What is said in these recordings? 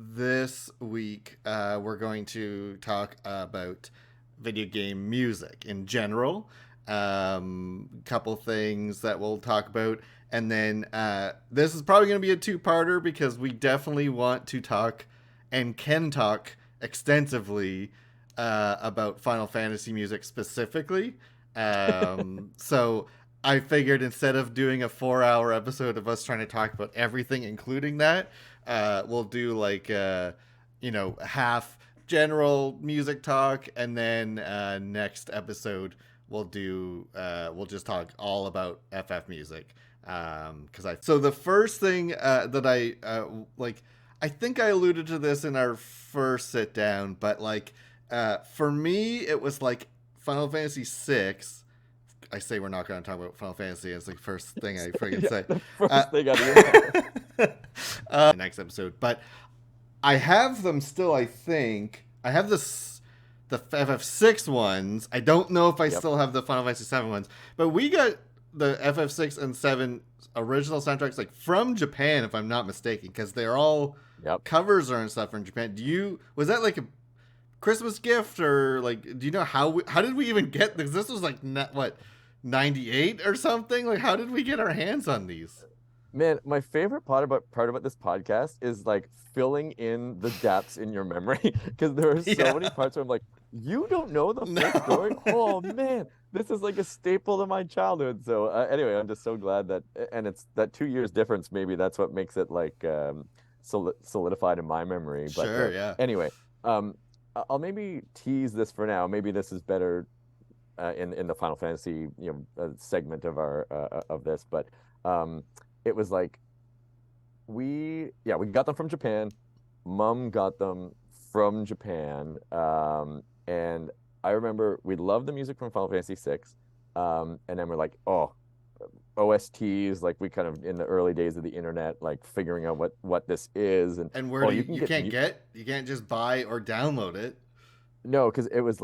this week we're going to talk about video game music in general. Couple things that we'll talk about. And then this is probably going to be a two-parter because we definitely want to talk and can talk extensively about Final Fantasy music specifically. So I figured instead of doing a 4-hour episode of us trying to talk about everything, including that, we'll do like, half general music talk. And then next episode, we'll just talk all about FF music. So the first thing that I think I alluded to this in our first sit down, but for me, it was like Final Fantasy VI. I say we're not going to talk about Final Fantasy. It's the first thing I freaking say. The first thing out of your next episode. But I have them still, I think. I have the FF6 ones. I don't know if I still have the Final Fantasy 7 ones. But we got the FF6 and 7 original soundtracks from Japan, if I'm not mistaken, because they're all covers and stuff from Japan. Was that like a Christmas gift, or do you know how did we even get this? This was 98 or something. How did we get our hands on these? Man, my favorite part about this podcast is filling in the gaps in your memory, because there are so many parts where I'm like, you don't know the full story? Oh man, this is like a staple to my childhood. So anyway, I'm just so glad that, and it's that 2 years difference. Maybe that's what makes it solidified in my memory. But sure, yeah. Anyway, I'll maybe tease this for now. Maybe this is better in the Final Fantasy segment of our of this. But it was we got them from Japan. Mom got them from Japan, and I remember we loved the music from Final Fantasy VI, and then we're like, oh, OSTs, we kind of in the early days of the internet, figuring out what this is, and where you can't just buy or download it. No, because it was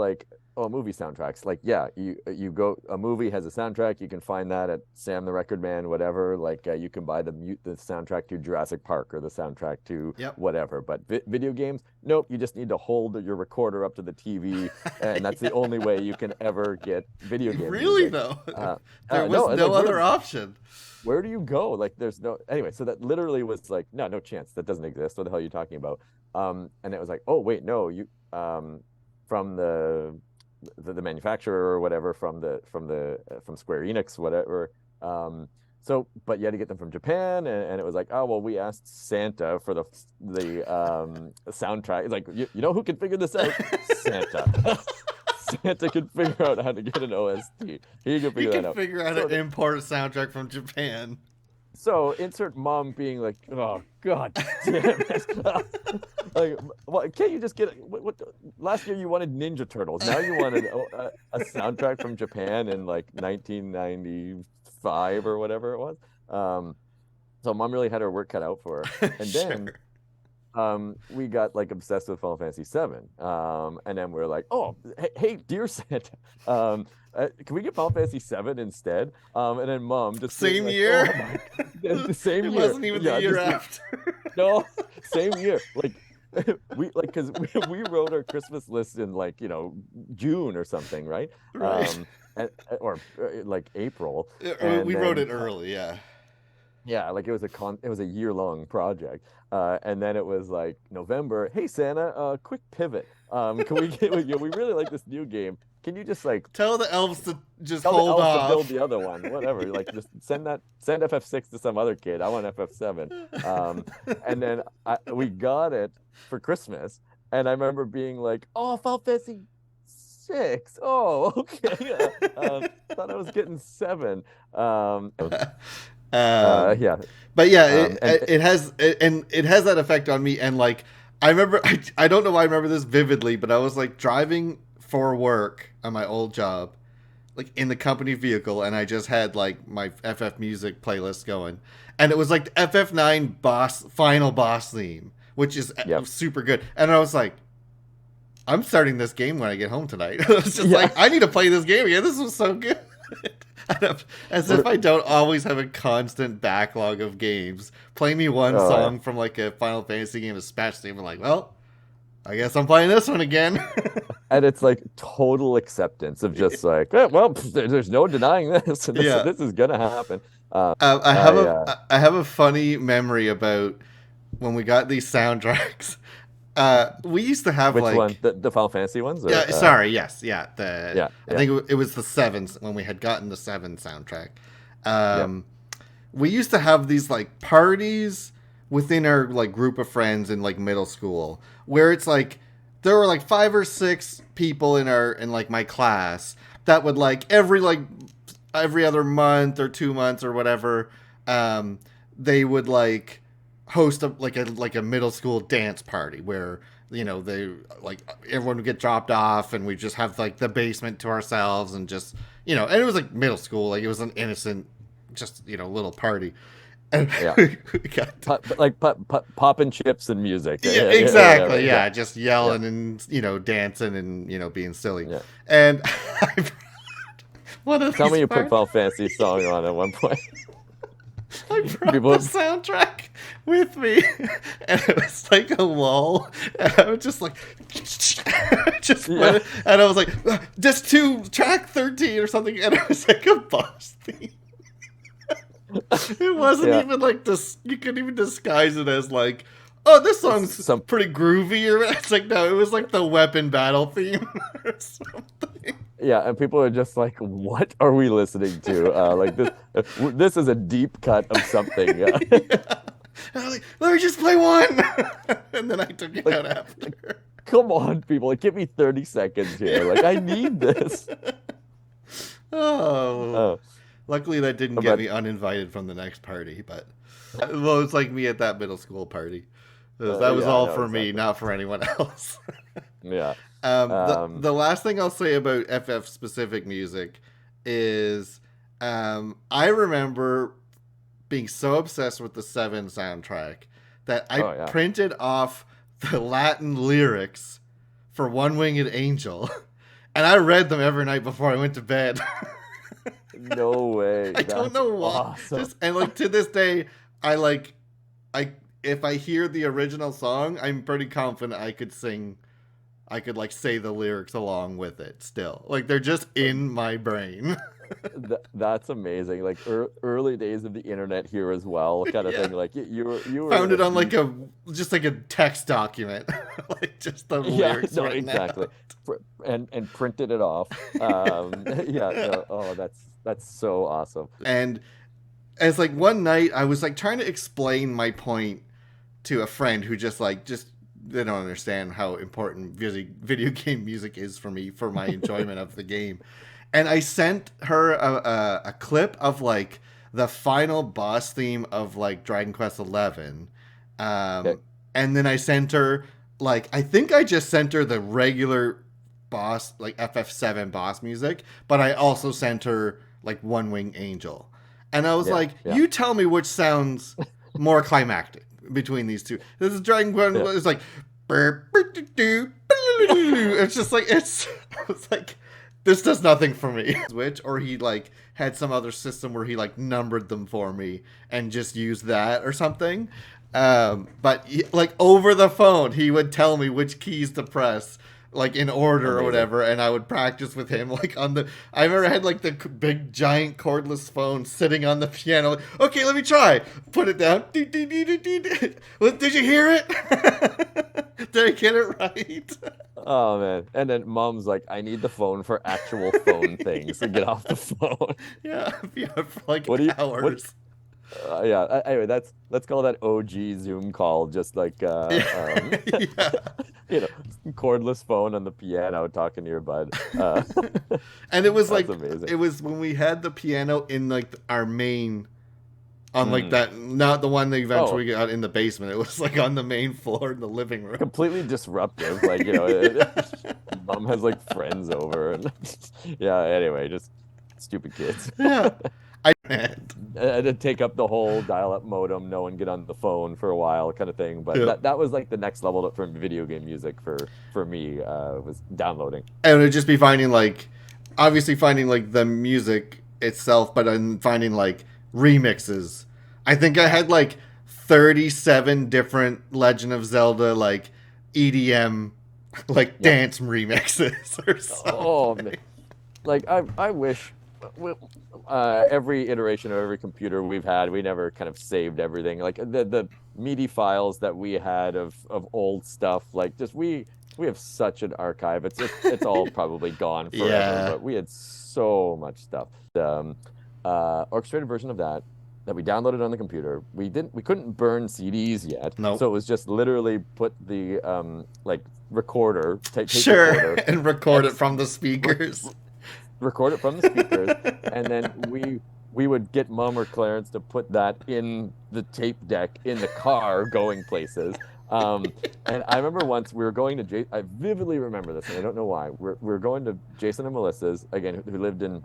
movie soundtracks. You go, a movie has a soundtrack, you can find that at Sam the Record Man, whatever. You can buy the soundtrack to Jurassic Park or the soundtrack to whatever. But video games, nope, you just need to hold your recorder up to the TV, and that's the only way you can ever get video games. Really, though? There was no other option. Where do you go? There's no... Anyway, so that literally was no chance. That doesn't exist. What the hell are you talking about? And it was oh, wait, no, you... from the manufacturer or whatever, from Square Enix, whatever. But you had to get them from Japan, and it was oh, well, we asked Santa for the soundtrack. It's you know who can figure this out? Santa. Santa can figure out how to get an OST. He can figure out how to import a soundtrack from Japan. So insert Mom being oh god damn it. Can't you just get what last year you wanted Ninja Turtles, now you wanted a soundtrack from Japan in 1995 or whatever it was. So Mom really had her work cut out for her. And then we got obsessed with Final Fantasy 7, and then we're oh, hey dear Santa, can we get Final Fantasy 7 instead? And then Mom just same year. The same year. It wasn't even the year after. No, same year. Because we wrote our Christmas list in June or something, right? Right. Or April. We wrote it early, yeah. Yeah, it was a year-long project, and then it was November. Hey Santa, quick pivot. Can we we really like this new game? Can you just tell the elves to just tell hold the elves off to build the other one, whatever? Just send FF6 to some other kid. I want FF7. And then we got it for Christmas, and I remember being oh, Final Fantasy 6. Oh, okay. Thought I was getting 7. Yeah, but yeah, it has that effect on me. And I remember, I don't know why I remember this vividly, but I was driving for work on my old job, in the company vehicle, and I just had my FF music playlist going, and it was the FF9 final boss theme, which is super good. And I was I'm starting this game when I get home tonight. I was just I need to play this game again. This was so good. As if We're- I don't always have a constant backlog of games. Play me one Oh yeah. song from like a Final Fantasy game, especially. I'm like, well, I guess I'm playing this one again. And it's like total acceptance of just like, well, there's no denying this, and Yeah. this is gonna happen. I have I a funny memory about when we got these soundtracks. We used to have Which one? like The Final Fantasy ones, or yeah, sorry, yes, yeah. yeah, I yeah, think it was the sevens when we had gotten the seven soundtrack. yeah. We used to have these like parties within our like group of friends in like middle school where it's like there were like five or six people in like my class that would like every other month or 2 months or whatever, they would like host a middle school dance party where they like everyone would get dropped off and we just have like the basement to ourselves and just and it was like middle school, like it was an innocent just little party. And Yeah. we got Popping chips and music. yeah, Whatever. exactly, Yeah, yeah, just yeah, yelling and dancing and being silly. yeah. And one of Tell these me you put parties, Final Fantasy song on at one point. I brought the People, soundtrack with me, and it was like a lull, and I was just like, just put yeah, it, and I was like, just two track 13 or something, and it was like a boss theme. It wasn't yeah. even like this. You couldn't even disguise it as like, oh, this song's Some pretty groovy. Or it's like no, it was like the weapon battle theme or something. Yeah, and people are just like, "What are we listening to?" Like this, this is a deep cut of something. Yeah. And I was like, let me just play one, and then I took it Like, out after. come on, people! Like, give me 30 seconds here. Like, I need this. Oh, Oh, luckily that didn't get but me uninvited from the next party. But well, it's like me at that middle school party. 'Cause that was yeah, I all know for me, exactly. not for anyone else. Yeah. The last thing I'll say about FF specific music is I remember being so obsessed with the Seven soundtrack that I Oh yeah. printed off the Latin lyrics for One Winged Angel, and I read them every night before I went to bed. No way. I don't That's know why. awesome. Just and like to this day, I if I hear the original song, I'm pretty confident I could sing. I could like say the lyrics along with it still. Like they're just in my brain. That's amazing. Like early days of the internet here as well, kind of Yeah. thing. Like you were in Found a it on like deep. a text document. Like just the Yeah, lyrics no, written exactly. out. And printed it off. Yeah, no, oh, that's so awesome. And as like one night I was like trying to explain my point to a friend who just they don't understand how important video game music is for me for my enjoyment of the game. And I sent her a clip of like the final boss theme of like Dragon Quest 11. Okay. And then I sent her like I think I just sent her the regular boss like FF7 boss music, but I also sent her like One Wing Angel. And I was Yeah, like, yeah, you tell me which sounds more climactic between these two. This is Dragon Quest. yeah, It's like, it's just like it's like this does nothing for me. Switch, or he like had some other system where he like numbered them for me and just used that or something. But like over the phone, he would tell me which keys to press, like in order or amazing. whatever, and I would practice with him. Like on the, I remember I had like the big giant cordless phone sitting on the piano. Like, okay, let me try. Put it down. Well, did you hear it? Did I get it right? Oh man. And then mom's like, I need the phone for actual phone things. So Yeah, get off the phone. yeah, yeah, for like What do you what hours. yeah, anyway, let's call that OG Zoom call, just like Yeah, yeah. you know, cordless phone on the piano talking to your bud. And it was That's like amazing. it was when we had the piano in like our main on like Mm. that, not the one that Oh, eventually got in the basement. It was like on the main floor in the living room. completely disruptive. Like, mom has like friends over and yeah, anyway, just stupid kids. Yeah, I and And then take up the whole dial-up modem, no one get on the phone for a while, kind of thing. But yeah, that was like the next level up from video game music for me, was downloading. and it'd just be finding like obviously finding like the music itself, but then finding like remixes. I think I Yeah, had like 37 different Legend of Zelda like EDM like yep. dance remixes or Oh man, something. like I wish every iteration of every computer we've had, we never kind of saved everything. Like the MIDI files that we had of old stuff, like just we have such an archive. It's all probably gone forever, Yeah. but we had so much stuff. Orchestrated version of that we downloaded on the computer. We couldn't burn CDs yet, Nope. so it was just literally put the like recorder, tape Sure. recorder, And record it X from the rec speakers. record it from the speakers, and then we would get Mom or Clarence to put that in the tape deck in the car going places. Um, and I remember once we were going to I vividly remember this, and I don't know why. We're going to Jason and Melissa's again, who lived in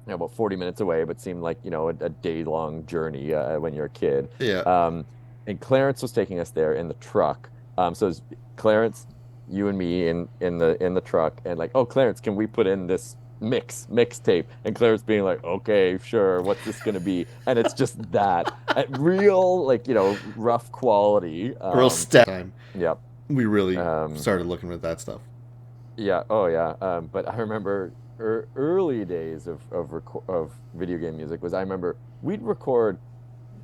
about 40 minutes away, but seemed like a day-long journey when you're a kid. Yeah. Um, and Clarence was taking us there in the truck. So it was Clarence, you and me in the truck, and like, oh, Clarence, can we put in this mixtape? And Clarence being like, okay, sure, what's this gonna be? And it's just that at real like rough quality. Real step time. Yep. We really Um, started looking at that stuff. yeah. Oh, yeah. But I remember early days of video game music was I remember we'd record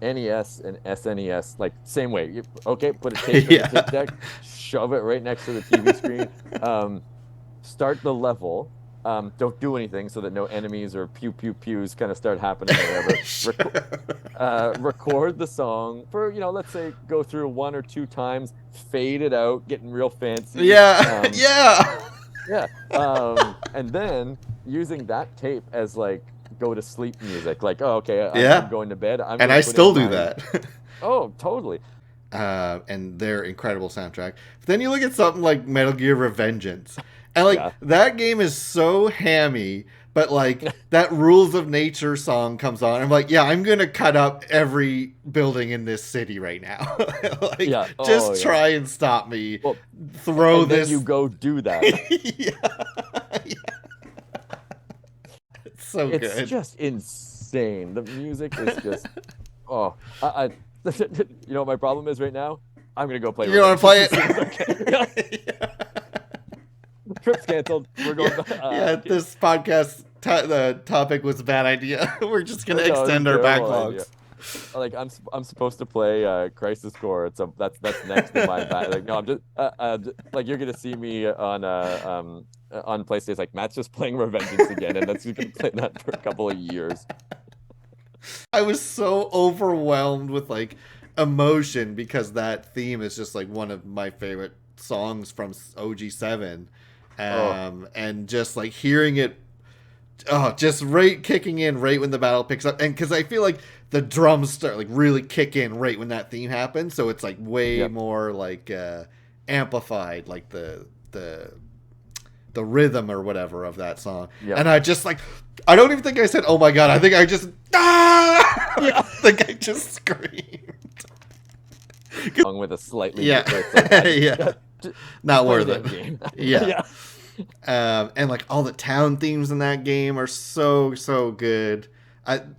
NES and SNES like same way. Okay, put a tape in the tape Yeah. deck, shove it right next to the TV screen. Um, Start the level. Don't do anything so that no enemies or pew pew pews kind of start happening or whatever. Sure. Record the song for let's say go through one or two times, fade it out, getting real fancy. Yeah. Yeah. Yeah. And then using that tape as like go to sleep music. Like, oh, okay, I'm Yeah. going to bed. I'm And gonna I put in still do my that. Oh, totally. And their incredible soundtrack. But then you look at something like Metal Gear Revengeance, and like Yeah. that game is so hammy, but like that Rules of Nature song comes on. I'm like, yeah, I'm gonna cut up every building in this city right now. Like, Yeah. Oh, just yeah. try and stop me. Well, Throw and then you this. go do that. Yeah. Yeah. It's so It's good. just insane. The music is just oh, I you know what my problem is right now? I'm gonna go play You want to Revenge play as soon as I can. Yeah. it? Trip's canceled. We're going. Yeah, this podcast the topic was a bad idea. We're just gonna No, it's a extend our terrible idea. backlogs. Like I'm supposed to play Crisis Core. That's next in my back. Like no, I'm like you're gonna see me on PlayStation. Like Matt's just playing Revengeance again, and that's gonna play that for a couple of years. I was so overwhelmed with like emotion because that theme is just like one of my favorite songs from OG7. Oh And just like hearing it, oh, just right kicking in right when the battle picks up, and because I feel like the drums start like really kick in right when that theme happens, so it's like way yep, more like amplified, like the rhythm or whatever of that song. yep. And I just like, I don't even think I said, "Oh my god!" I think I just I Yeah. think I just screamed. Along with a slightly Yeah, it's like, yeah, just not play worth that it. game. Yeah. Yeah. And like all the town themes in that game are so good.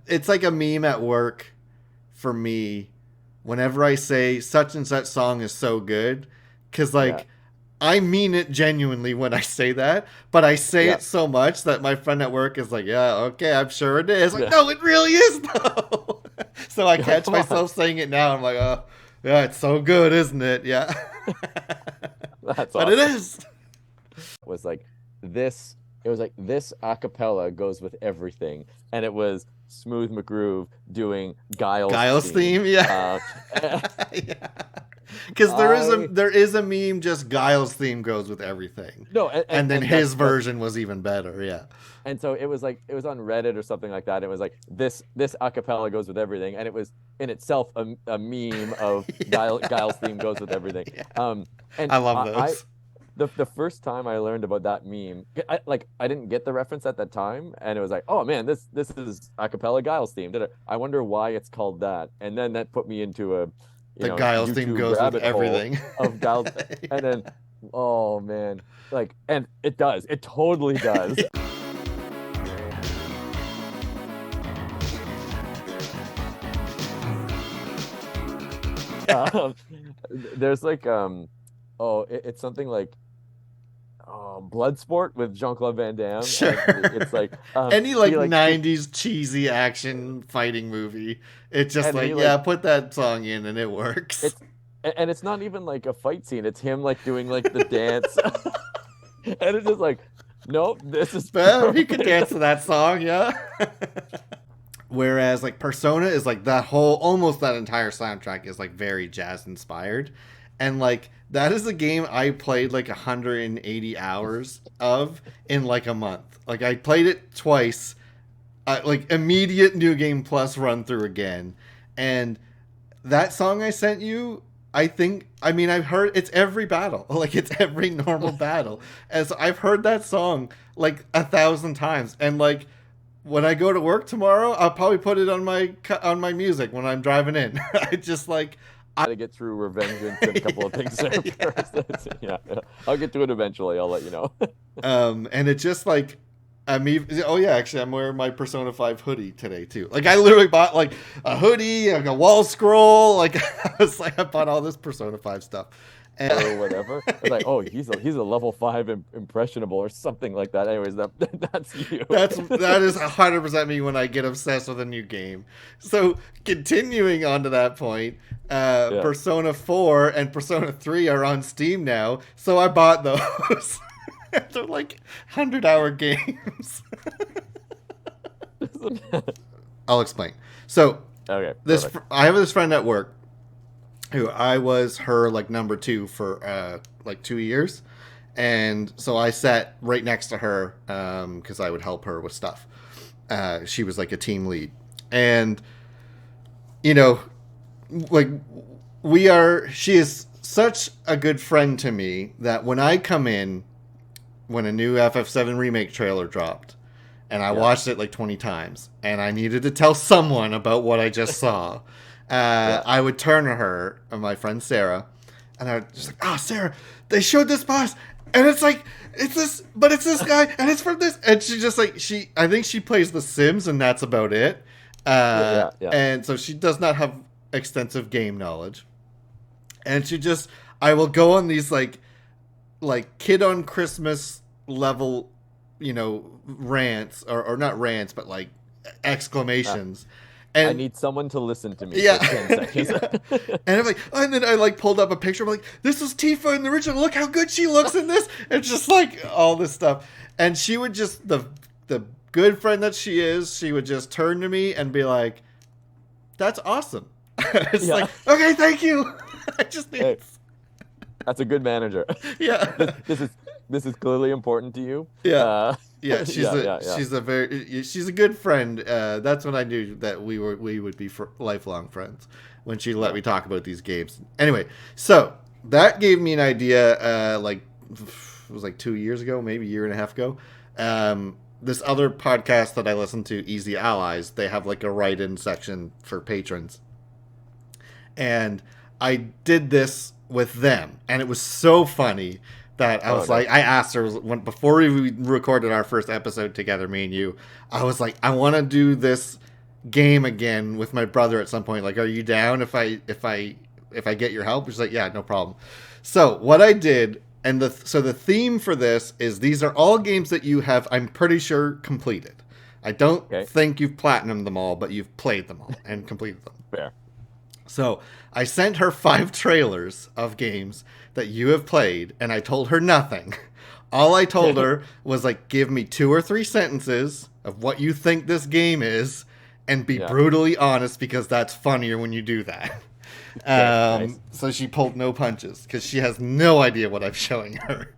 It's like a meme at work for me whenever I say such and such song is so good, because Yeah. like I mean it genuinely when I say that, but I say Yeah. it so much that my friend at work is like, yeah, okay, I'm sure it is. Like, Yeah. no, it really is though. So I You're like, catch come on. myself saying it now. I'm like, oh, yeah, it's so good, isn't it? Yeah. That's But it awesome. is. Was like this it was like this a cappella goes with everything, and it was Smooth McGroove doing Guile's Guile's theme, yeah. uh, Yeah. Because I there is a meme, just Guile's theme goes with everything. no And then and his that's version was even better, yeah. and so it was like it was on Reddit or something like that. It was like this a cappella goes with everything, and it was in itself a meme of Yeah. Guile's theme goes with everything. Yeah. And I love I those. the first time I learned about that meme, I didn't get the reference at that time, and it was like, oh man, this is a cappella Giles theme. I wonder why it's called that, and then that put me into a The Guile's theme YouTube goes with rabbit hole everything. of Giles, and then oh man, like, and it does, it totally does. um, there's like it's something like Bloodsport with Jean-Claude Van Damme, and Sure. it's like Any he like like 90s cheesy action fighting movie. It's just and like, he yeah, like put that song in and it works. it's and it's not even like a fight scene. It's him like doing like the dance, and it's just like, nope, this is But he could dance perfect. to that song, yeah. Whereas like Persona is like that whole almost that entire soundtrack is like very jazz inspired. And like that is a game I played like 180 hours of in like a month. Like I played it twice, like immediate new game plus run through again. And that song I sent you, I mean I've heard it's every battle. Like it's every normal battle. And so I've heard that song like 1,000 times. And like when I go to work tomorrow, I'll probably put it on my music when I'm driving in. I just like I To get through Revengeance and a couple of things there first. Yeah, yeah. I'll get to it eventually. I'll let you know. and it just like I'm even, oh yeah, actually I'm wearing my Persona 5 hoodie today too. Like I literally bought like a hoodie, like a wall scroll, like I bought all this Persona 5 stuff. And Or whatever. It's like, oh, he's a level 5 impressionable or something like that. Anyways, that's you. that is 100% me when I get obsessed with a new game. So continuing on to that point, Yeah. Persona 4 and Persona 3 are on Steam now, so I bought those. They're like 100-hour games. I'll explain. So Okay, this perfect. I have this friend at work who I was her like number two for like 2 years, and so I sat right next to her because I would help her with stuff. She was like a team lead, and you know, like we are. She is such a good friend to me that when I come in, when a new FF7 remake trailer dropped, and I Yeah, watched it like 20 times, and I needed to tell someone about what I just saw. yeah, I would turn to her, my friend Sarah, and I would just like, oh, Sarah, they showed this boss, and it's like, it's this, but it's this guy, and it's from this, and she just like, I think she plays The Sims, and that's about it. yeah, yeah, yeah. And so she does not have extensive game knowledge, and I will go on these like kid on Christmas level, rants or not rants, but like Uh, exclamations. I And need someone to listen to me for yeah, 10 seconds. yeah. And I'm like, oh, and then I like pulled up a picture. I'm like, this is Tifa in the original. Look how good she looks in this. It's just like all this stuff. And she would just the good friend that she is, she would just turn to me and be like, "That's awesome." It's Yeah. like, okay, thank you. I just need, Hey, that's a good manager. This yeah. this is this is clearly important to you. Yeah. Yeah, Yeah, yeah, yeah. she's a good friend. That's when I knew that we would be lifelong friends when she let Yeah. me talk about these games. Anyway, so that gave me an idea. It was like 2 years ago, maybe a year and a half ago. This other podcast that I listen to, Easy Allies, they have like a write-in section for patrons, and I did this with them, and it was so funny that I Oh was no. like, I asked her before we recorded our first episode together, me and you. I was like, I want to do this game again with my brother at some point. Like, are you down if I get your help? She's like, yeah, no problem. So what I did, and the theme for this is these are all games that you have, I'm pretty sure, completed. I don't Okay, think you've platinumed them all, but you've played them all and completed them. fair. So I sent her 5 trailers of games that you have played, and I told her nothing. All I told Okay. her was like, give me 2 or 3 sentences of what you think this game is, and be Yeah. brutally honest because that's funnier when you do that. Okay, nice. So she pulled no punches because she has no idea what I'm showing her.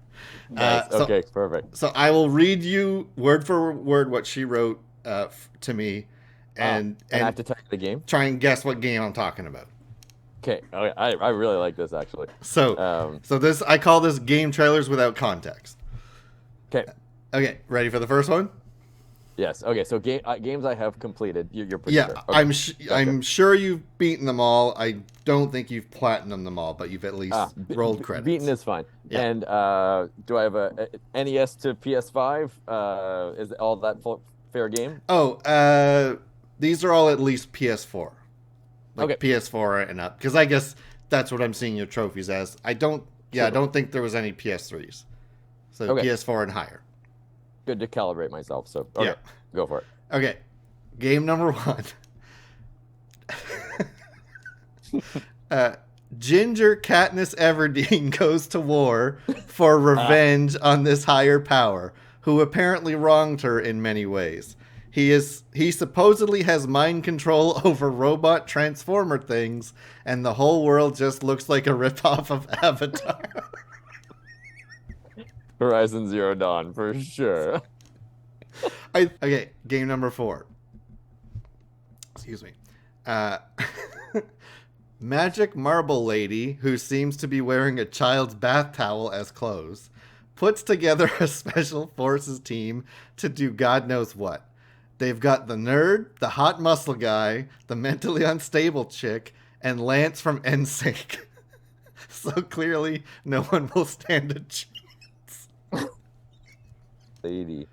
Nice. So Okay, perfect. so I will read you word for word what she wrote to me, and And I have and to tell you the game. try and guess what game I'm talking about. Okay. Okay. I really like this actually. So, Um, so this I call this game trailers without context. okay. Okay, ready for the first one? Yes. Okay. So games I have completed. You're pretty Yeah, sure. Okay. Gotcha. I'm sure you've beaten them all. I don't think you've platinumed them all, but you've at least rolled Beaten credits. is fine. Yeah. And do I have a NES to PS5? Is all that fair game? Oh, these are all at least PS4, like Okay. PS4 and up, because I guess That's what I'm seeing your trophies as. I don't. Yeah, I Super. don't think there was any PS3s. So Okay, PS4 and higher. good to calibrate myself. So Yeah. okay, go for it. Okay. Game number one. uh, Ginger Katniss Everdeen goes to war for Ah, revenge on this higher power, who apparently wronged her in many ways. He supposedly has mind control over robot transformer things, and the whole world just looks like a ripoff of Avatar. Horizon Zero Dawn for sure. Okay, game number 4. Excuse me. Uh, Magic Marble Lady, who seems to be wearing a child's bath towel as clothes, puts together a special forces team to do God knows what. They've got the nerd, the hot muscle guy, the mentally unstable chick, and Lance from NSYNC. So clearly, no one will stand a chance. Lady.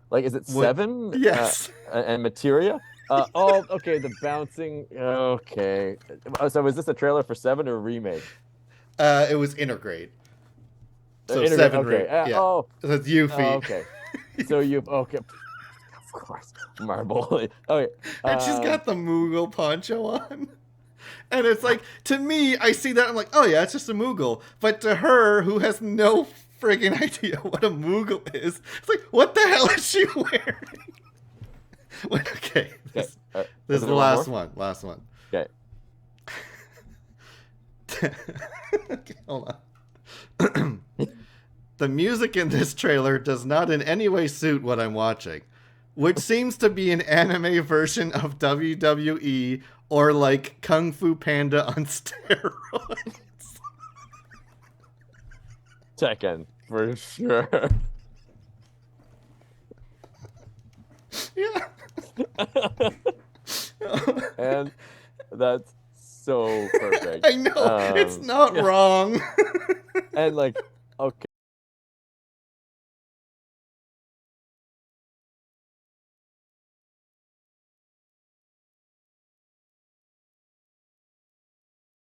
Like, is it What? seven? Yes. And materia? Oh, okay. The bouncing. Okay. So was this a trailer for seven or a remake? It was intergrade. So Integrate. seven Okay. ring. Yeah. Oh. That's Oh, Yuffie. okay. So you've okay. Of course, Marble. Okay. And she's Um. got the Moogle poncho on. And it's like, to me, I see that, I'm like, oh yeah, it's just a Moogle. But to her, who has no friggin' idea what a Moogle is, it's like, what the hell is she wearing? Wait, okay, Okay. this Is is there the one last more? one. Last one. Okay. Okay, hold on. The music in this trailer does not in any way suit what I'm watching, which seems to be an anime version of WWE or like Kung Fu Panda on steroids. Tekken for sure. Yeah. And that's so perfect. I know. It's not Yeah. wrong. And like, okay.